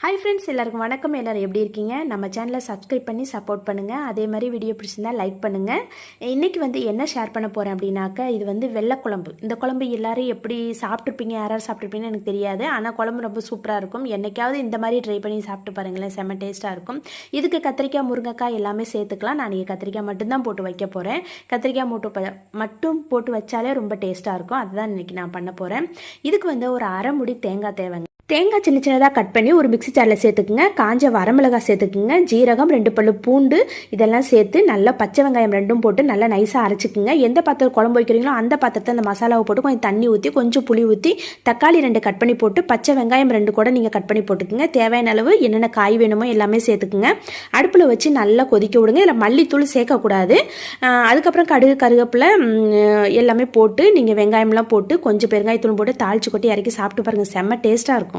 Hi friends, எல்லாருக்கும் வணக்கம். எல்லோரும் எப்படி இருக்கீங்க? நம்ம சேனலை சப்ஸ்கிரைப் பண்ணி சப்போர்ட் பண்ணுங்கள். அதே மாதிரி வீடியோ பிடிச்சிருந்தா லைக் பண்ணுங்கள். இன்றைக்கி என்ன ஷேர் பண்ண போகிறேன் அப்படின்னாக்கா, இது வெள்ளை குழம்பு. இந்த குழம்பு எல்லோரும் எப்படி சாப்பிட்ருப்பீங்க, யாராவது சாப்பிட்ருப்பீங்கன்னு எனக்கு தெரியாது. ஆனால் குழம்பு ரொம்ப சூப்பராக இருக்கும். என்னைக்காவது இந்த மாதிரி ட்ரை பண்ணி சாப்பிட்டு பாருங்களேன், செம்ம டேஸ்ட்டாக இருக்கும். இதுக்கு கத்திரிக்காய், முருங்கைக்காய் எல்லாமே சேர்த்துக்கலாம். நான் இன்றைக்கி கத்திரிக்காய் மட்டும்தான் போட்டு வைக்க போகிறேன். கத்திரிக்காய் மட்டும் போட்டு வச்சாலே ரொம்ப டேஸ்ட்டாக இருக்கும். அதுதான் இன்றைக்கி நான் பண்ண போகிறேன். இதுக்கு ஒரு அரை முடி தேங்காய் தேவைங்க. தேங்காய் சின்ன சின்னதாக கட் பண்ணி ஒரு மிக்ஸி ஜாரில் சேர்த்துக்குங்க. காஞ்ச வரமிளகாய் சேர்த்துக்குங்க. ஜீரகம், 2 பல்லு பூண்டு இதெல்லாம் சேர்த்து நல்லா பச்சை வெங்காயம் 2 போட்டு நல்லா நைஸாக அரைச்சிக்குங்க. எந்த பாத்திரம் குழம்பு வைக்கிறீங்களோ அந்த பாத்திரத்தை அந்த மசாலாவை போட்டு கொஞ்சம் தண்ணி ஊற்றி கொஞ்சம் புளி ஊற்றி தக்காளி 2 கட் பண்ணி போட்டு பச்சை வெங்காயம் 2 கூட நீங்கள் கட் பண்ணி போட்டுக்குங்க. தேவையான அளவு என்னென்ன காய் வேணுமோ எல்லாமே சேர்த்துக்குங்க. அடுப்பில் வச்சு நல்லா கொதிக்க விடுங்க. இதில் மல்லித்தூள் சேர்க்கக்கூடாது. அதுக்கப்புறம் கடுகு, கருவேப்பிலை எல்லாமே போட்டு நீங்கள் வெங்காயம்லாம் போட்டு கொஞ்சம் பெருங்காயத்தூள் போட்டு தாளிச்சு கொட்டி இறக்கி சாப்பிட்டு பாருங்கள். செம்ம டேஸ்ட்டாக இருக்கும்.